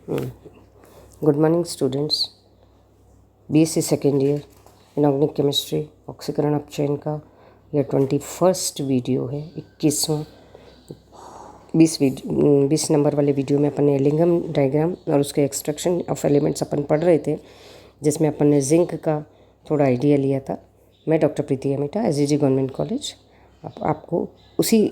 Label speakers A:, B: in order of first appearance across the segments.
A: Good morning students. BSc second year inorganic chemistry ऑक्सीकरण अपचयन का यह 21st वीडियो है। 21वां 20 नंबर वाले वीडियो में अपन ने लिंगम डायग्राम और उसके एक्सट्रैक्शन ऑफ एलिमेंट्स अपन पढ़ रहे थे, जिसमें अपन ने जिंक का थोड़ा आइडिया लिया था। मैं डॉक्टर प्रीति अमेटा, एसजीजी गवर्नमेंट कॉलेज, आपको उसी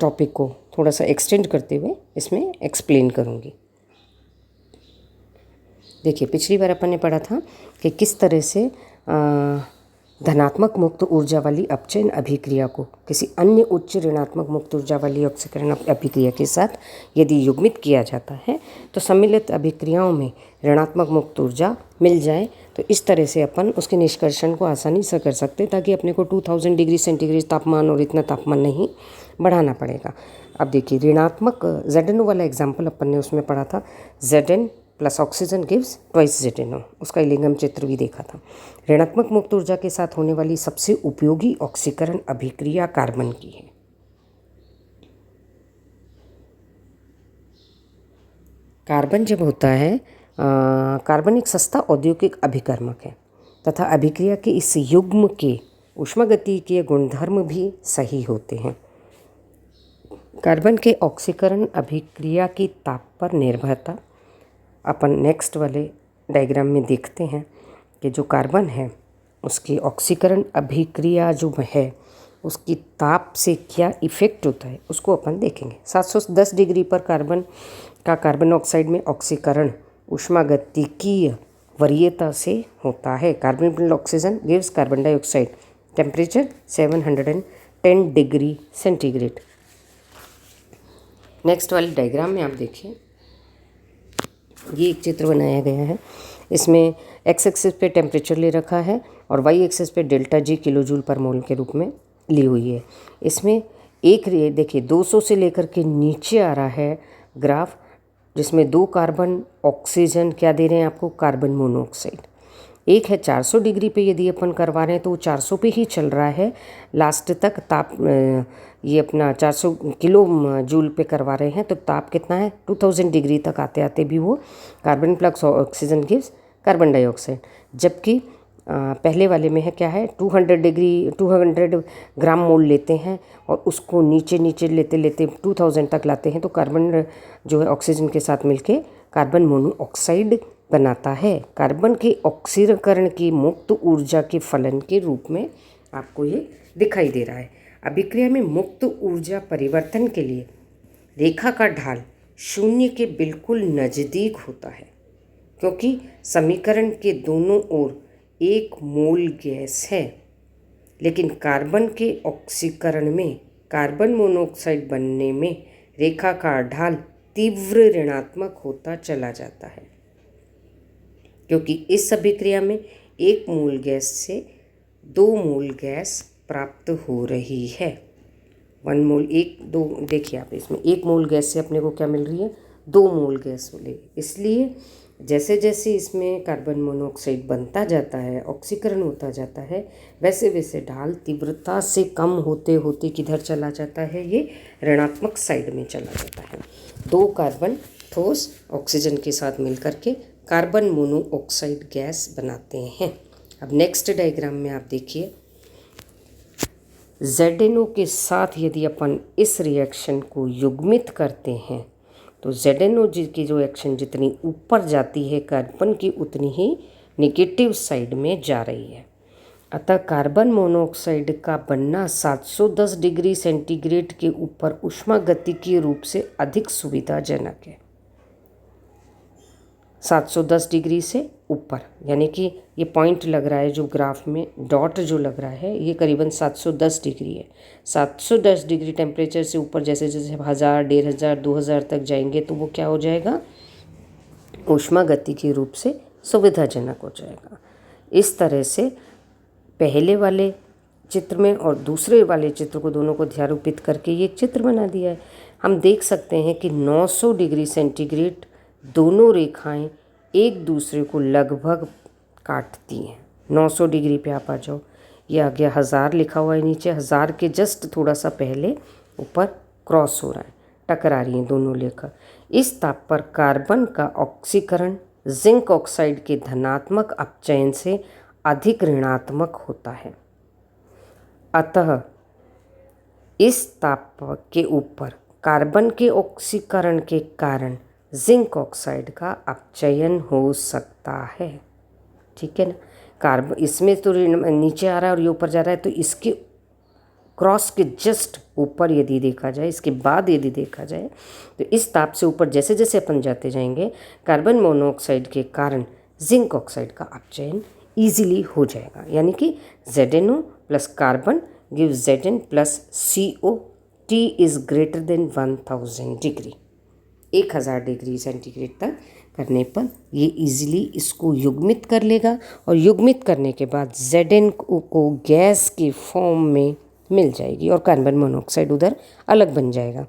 A: टॉपिक को थोड़ा सा एक्सटेंड करते हुए इसमें एक्सप्लेन करूँगी। देखिए, पिछली बार अपन ने पढ़ा था कि किस तरह से धनात्मक मुक्त ऊर्जा वाली अपचयन अभिक्रिया को किसी अन्य उच्च ऋणात्मक मुक्त ऊर्जा वाली ऑक्सीकरण अभिक्रिया के साथ यदि युग्मित किया जाता है तो सम्मिलित अभिक्रियाओं में ऋणात्मक मुक्त ऊर्जा मिल जाए। तो इस तरह से अपन उसके निष्कर्षण को आसानी से कर सकते, ताकि अपने को 2000 डिग्री सेंटीग्रेड तापमान और इतना तापमान नहीं बढ़ाना पड़ेगा। अब देखिए, ऋणात्मक ZnO वाला एग्जाम्पल अपन ने उसमें पढ़ा था। Zn plus oxygen gives twice ZnO, उसका लिंगम चित्र भी देखा था। ऋणात्मक मुक्त ऊर्जा के साथ होने वाली सबसे उपयोगी ऑक्सीकरण अभिक्रिया कार्बन की है। कार्बन जब होता है, कार्बन एक सस्ता औद्योगिक अभिकर्मक है तथा अभिक्रिया के इस युग्म के ऊष्मागतिकीय गुणधर्म भी सही होते हैं। कार्बन के ऑक्सीकरण अभिक्रिया की ताप पर निर्भरता अपन नेक्स्ट वाले डायग्राम में देखते हैं कि जो कार्बन है उसकी ऑक्सीकरण अभिक्रिया जो है उसकी ताप से क्या इफ़ेक्ट होता है उसको अपन देखेंगे। 710 डिग्री पर कार्बन का कार्बन ऑक्साइड में ऑक्सीकरण ऊष्मागतिकीय वरीयता से होता है। Carbon oxygen gives carbon dioxide, temperature 710 degree centigrade. Next वाले डायग्राम में आप देखिए, ये एक चित्र बनाया गया है। इसमें एक्स एक्सिस पे टेम्परेचर ले रखा है और वाई एक्सिस पे delta G kilo joule per mole के रूप में ली हुई है। इसमें एक देखिए 200 से लेकर के नीचे आ रहा है ग्राफ, जिसमें 2 कार्बन ऑक्सीजन क्या दे रहे हैं आपको, कार्बन मोनोऑक्साइड। एक है 400 डिग्री पे यदि अपन करवा रहे हैं तो वो 400 पे ही चल रहा है लास्ट तक। ताप ये अपना 400 किलो जूल पे करवा रहे हैं तो ताप कितना है, 2000 डिग्री तक आते आते भी वो carbon plus oxygen gives carbon dioxide. जबकि पहले वाले में है क्या है, 200 ग्राम मोल लेते हैं और उसको नीचे नीचे लेते लेते 2000 तक लाते हैं तो कार्बन जो है ऑक्सीजन के साथ मिलके कार्बन मोनोऑक्साइड बनाता है। कार्बन के ऑक्सीकरण की मुक्त ऊर्जा के फलन के रूप में आपको ये दिखाई दे रहा है। अभिक्रिया में मुक्त ऊर्जा परिवर्तन के लिए रेखा का ढाल शून्य के बिल्कुल नज़दीक होता है, क्योंकि समीकरण के दोनों ओर 1 मोल गैस है। लेकिन कार्बन के ऑक्सीकरण में कार्बन मोनोऑक्साइड बनने में रेखा का ढाल तीव्र ऋणात्मक होता चला जाता है, क्योंकि इस अभिक्रिया में 1 मोल गैस से 2 मोल गैस प्राप्त हो रही है। 1 मोल 1 2 देखिए आप, इसमें 1 मोल गैस से अपने को क्या मिल रही है, 2 मोल गैस मिलेगी। इसलिए जैसे जैसे इसमें कार्बन मोनोऑक्साइड बनता जाता है, ऑक्सीकरण होता जाता है, वैसे वैसे ढाल तीव्रता से कम होते होते किधर चला जाता है, ये ऋणात्मक साइड में चला जाता है। 2 कार्बन ठोस ऑक्सीजन के साथ मिलकर के कार्बन मोनोऑक्साइड गैस बनाते हैं। अब नेक्स्ट डायग्राम में आप देखिए, ZnO के साथ यदि अपन इस रिएक्शन को युग्मित करते हैं तो ZnO की जो एक्शन जितनी ऊपर जाती है कार्बन की उतनी ही नेगेटिव साइड में जा रही है। अतः कार्बन मोनोऑक्साइड का बनना 710 डिग्री सेंटीग्रेड के ऊपर ऊष्मागतिकीय रूप से अधिक सुविधाजनक है। 710 डिग्री से ऊपर, यानी कि ये पॉइंट लग रहा है जो ग्राफ में डॉट जो लग रहा है, ये करीबन 710 डिग्री है। 710 डिग्री टेम्परेचर से ऊपर जैसे जैसे 1000, 1500, 2000 तक जाएंगे तो वो क्या हो जाएगा, ऊष्मागतिकीय रूप से सुविधाजनक हो जाएगा। इस तरह से पहले वाले चित्र में और दूसरे वाले चित्र को दोनों को ध्यारोपित करके ये चित्र बना दिया है। हम देख सकते हैं कि 900 डिग्री सेंटीग्रेड दोनों रेखाएं एक दूसरे को लगभग काटती हैं। 900 डिग्री पे आप आ जाओ, ये आ गया 1000 लिखा हुआ है नीचे, 1000 के जस्ट थोड़ा सा पहले ऊपर क्रॉस हो रहा है, टकरा रही हैं दोनों रेखा। इस ताप पर कार्बन का ऑक्सीकरण जिंक ऑक्साइड के धनात्मक अपचयन से अधिक ऋणात्मक होता है। अतः इस ताप के ऊपर कार्बन के ऑक्सीकरण के कारण जिंक ऑक्साइड का अपचयन हो सकता है। ठीक है ना। कार्बन इसमें तो नीचे आ रहा है और ये ऊपर जा रहा है, तो इसके क्रॉस के जस्ट ऊपर यदि देखा जाए, इसके बाद यदि देखा जाए, तो इस ताप से ऊपर जैसे जैसे अपन जाते जाएंगे कार्बन मोनोऑक्साइड के कारण जिंक ऑक्साइड का अपचयन ईजिली हो जाएगा। यानी कि ZnO plus carbon give Zn plus CO। T is greater than 1000 degree, 1000 degree centigrade तक करने पर ये इजीली इसको युग्मित कर लेगा और युग्मित करने के बाद Zn को गैस के फॉर्म में मिल जाएगी और कार्बन मोनोऑक्साइड उधर अलग बन जाएगा।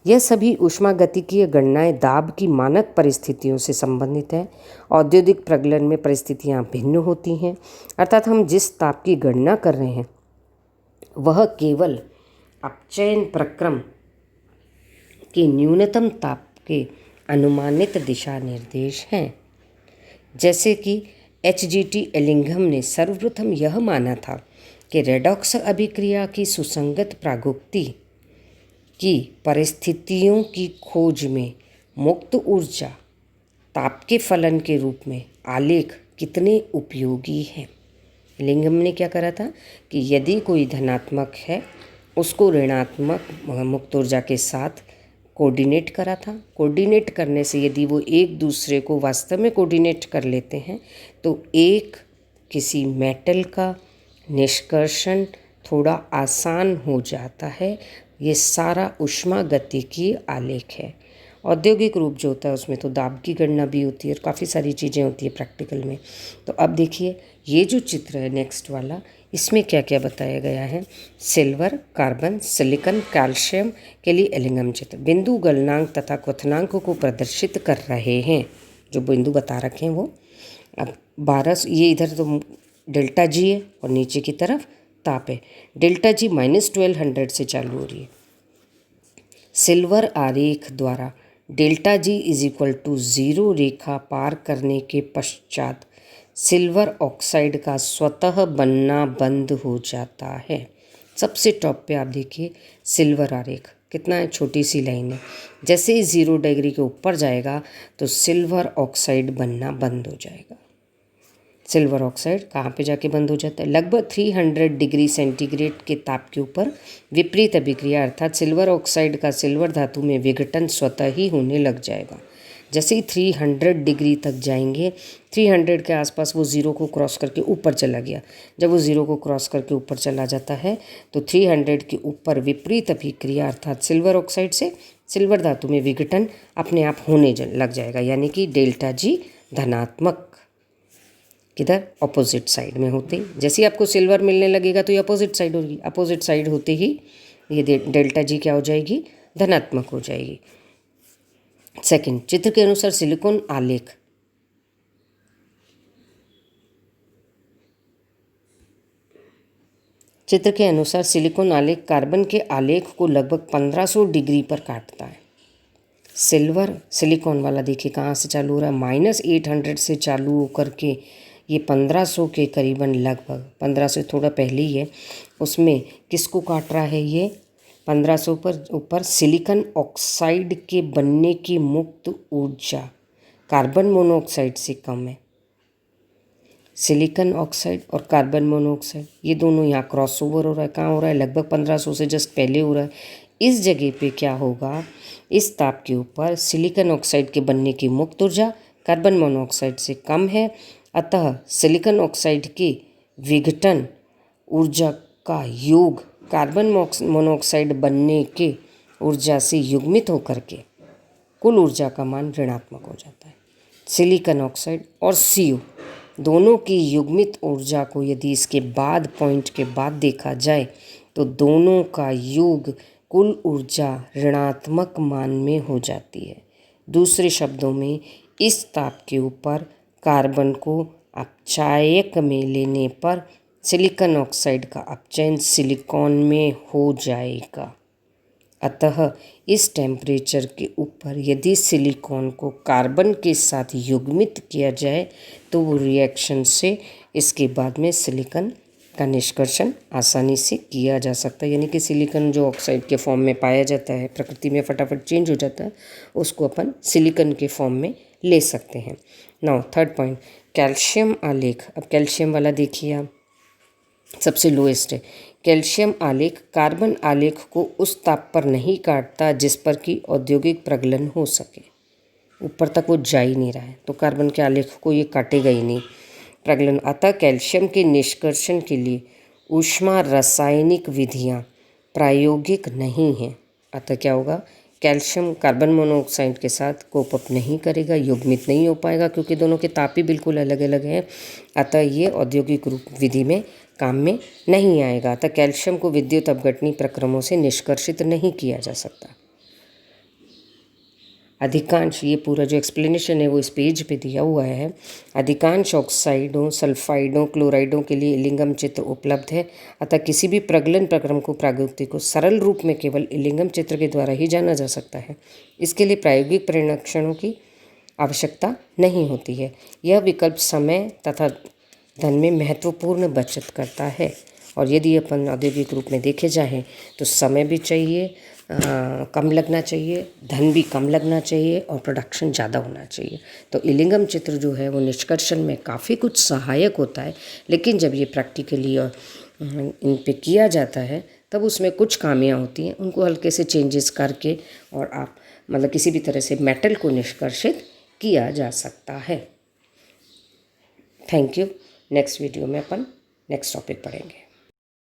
A: यह सभी ऊष्मागतिकीय गणनाएं दाब की मानक परिस्थितियों से संबंधित है। औद्योगिक प्रगलन में परिस्थितियां भिन्न होती हैं, अर्थात हम जिस ताप की गणना कर रहे हैं वह केवल अपचयन प्रक्रम के न्यूनतम ताप के अनुमानित दिशा निर्देश हैं। जैसे कि HGT एलिंघम ने सर्वप्रथम यह माना था कि रेडॉक्स अभिक्रिया की सुसंगत प्रागुक्ति की परिस्थितियों की खोज में मुक्त ऊर्जा ताप के फलन के रूप में आलेख कितने उपयोगी हैं। एलिंघम ने क्या करा था कि यदि कोई धनात्मक है उसको ऋणात्मक मुक्त ऊर्जा के साथ कोऑर्डिनेट करा था। कोऑर्डिनेट करने से यदि वो एक दूसरे को वास्तव में कोऑर्डिनेट कर लेते हैं तो एक किसी मेटल का निष्कर्षण थोड़ा आसान हो जाता है। ये सारा ऊष्मागतिकीय आलेख है। औद्योगिक रूप जो होता है उसमें तो दाब की गणना भी होती है और काफ़ी सारी चीज़ें होती है प्रैक्टिकल में। तो अब देखिए ये जो चित्र है नेक्स्ट वाला, इसमें क्या क्या बताया गया है। सिल्वर, कार्बन, सिलिकॉन, कैल्शियम के लिए एलिंघम चित्र बिंदु गलनांक तथा क्वथनांक को प्रदर्शित कर रहे हैं। जो बिंदु बता रखे हैं वो अब 12, ये इधर तो डेल्टा जी है और नीचे की तरफ ताप है। डेल्टा जी -1200 से चालू हो रही है। सिल्वर आरेख द्वारा delta G is equal to 0 रेखा पार करने के पश्चात सिल्वर ऑक्साइड का स्वतः बनना बंद हो जाता है। सबसे टॉप पे आप देखिए सिल्वर आरेख कितना है, छोटी सी लाइन है। जैसे ही 0 डिग्री के ऊपर जाएगा तो सिल्वर ऑक्साइड बनना बंद हो जाएगा। सिल्वर ऑक्साइड कहाँ पे जाके बंद हो जाता है? लगभग 300 डिग्री सेंटीग्रेड के ताप के ऊपर विपरीत अभिक्रिया अर्थात सिल्वर ऑक्साइड का सिल्वर धातु में विघटन स्वतः ही होने लग जाएगा। जैसे ही 300 डिग्री तक जाएंगे, 300 के आसपास वो 0 को क्रॉस करके ऊपर चला गया। जब वो 0 को क्रॉस करके ऊपर चला जाता है तो 300 के ऊपर विपरीत अभिक्रिया अर्थात सिल्वर ऑक्साइड से सिल्वर धातु में विघटन अपने आप होने लग जाएगा। यानी कि डेल्टा जी धनात्मक किधर अपोजिट साइड में होते, जैसे ही आपको सिल्वर मिलने लगेगा तो ये अपोजिट साइड होगी। अपोजिट साइड होते ही ये डेल्टा जी क्या हो जाएगी? धनात्मक हो जाएगी। सेकंड, चित्र के अनुसार सिलिकॉन आलेख चित्र के अनुसार सिलिकॉन आलेख कार्बन के आलेख को लगभग 1500 डिग्री पर काटता है। सिल्वर सिलिकॉन वाला देखिए कहाँ से चालू हो रहा है, -800 से चालू होकर के ये 1500 के करीबन, लगभग 1500 से थोड़ा पहले ही है, उसमें किसको काट रहा है? ये 1500 पर ऊपर सिलिकॉन ऑक्साइड के बनने की मुक्त ऊर्जा कार्बन मोनोऑक्साइड से कम है। सिलिकॉन ऑक्साइड और कार्बन मोनोऑक्साइड ये दोनों यहाँ क्रॉस ओवर हो रहा है। कहाँ हो रहा है? लगभग 1500 से जस्ट पहले हो रहा है। इस जगह पे क्या होगा? इस ताप के ऊपर सिलिकॉन ऑक्साइड के बनने की मुक्त ऊर्जा कार्बन मोनोऑक्साइड से कम है, अतः सिलिकॉन ऑक्साइड की विघटन ऊर्जा का योग कार्बन मोनोऑक्साइड बनने के ऊर्जा से युग्मित होकर के कुल ऊर्जा का मान ऋणात्मक हो जाता है। सिलिकॉन ऑक्साइड और CO दोनों की युग्मित ऊर्जा को यदि इसके बाद पॉइंट के बाद देखा जाए तो दोनों का योग कुल ऊर्जा ऋणात्मक मान में हो जाती है। दूसरे शब्दों में इस ताप के ऊपर कार्बन को अपचायक में लेने पर सिलिकॉन ऑक्साइड का अपचयन सिलिकॉन में हो जाएगा। अतः इस टेम्परेचर के ऊपर यदि सिलिकॉन को कार्बन के साथ युग्मित किया जाए तो वो रिएक्शन से इसके बाद में सिलिकॉन का निष्कर्षण आसानी से किया जा सकता है। यानी कि सिलिकॉन जो ऑक्साइड के फॉर्म में पाया जाता है, प्रकृति में फटाफट चेंज हो जाता है, उसको अपन सिलिकॉन के फॉर्म में ले सकते हैं। नाउ थर्ड पॉइंट, कैल्शियम आलेख। अब कैल्शियम वाला देखिए आप, सबसे लोएस्ट है। कैल्शियम आलेख कार्बन आलेख को उस ताप पर नहीं काटता जिस पर कि औद्योगिक प्रगलन हो सके। ऊपर तक वो जा ही नहीं रहा है तो कार्बन के आलेख को ये काटेगा ही नहीं, प्रगलन। अतः कैल्शियम के निष्कर्षण के लिए ऊष्मा रासायनिक विधियाँ प्रायोगिक नहीं हैं। अतः क्या होगा, कैल्शियम कार्बन मोनोऑक्साइड के साथ कोप अप नहीं करेगा, युग्मित नहीं हो पाएगा, क्योंकि दोनों के ताप ही बिल्कुल अलग अलग हैं। अतः ये औद्योगिक रूप विधि में काम में नहीं आएगा। अतः कैल्शियम को विद्युत अपघटनी प्रक्रमों से निष्कर्षित नहीं किया जा सकता। अधिकांश, ये पूरा जो एक्सप्लेनेशन है वो इस पेज पे दिया हुआ है। अधिकांश ऑक्साइडों, सल्फाइडों, क्लोराइडों के लिए इलिंगम चित्र उपलब्ध है। अतः किसी भी प्रगलन प्रक्रम को प्रागुक्ति को सरल रूप में केवल इलिंगम चित्र के द्वारा ही जाना जा सकता है। इसके लिए प्रायोगिक परीक्षणों की आवश्यकता नहीं होती है। यह विकल्प समय तथा धन में महत्वपूर्ण बचत करता है। और यदि अपन औद्योगिक रूप में देखे जाएँ तो समय भी चाहिए, कम लगना चाहिए, धन भी कम लगना चाहिए और प्रोडक्शन ज़्यादा होना चाहिए। तो इलिंगम चित्र जो है वो निष्कर्षण में काफ़ी कुछ सहायक होता है, लेकिन जब ये प्रैक्टिकली और इन पे किया जाता है तब उसमें कुछ खामियां होती हैं। उनको हल्के से चेंजेस करके और आप मतलब किसी भी तरह से मेटल को निष्कर्षित किया जा सकता है। Thank you. नेक्स्ट वीडियो में अपन नेक्स्ट टॉपिक पढ़ेंगे।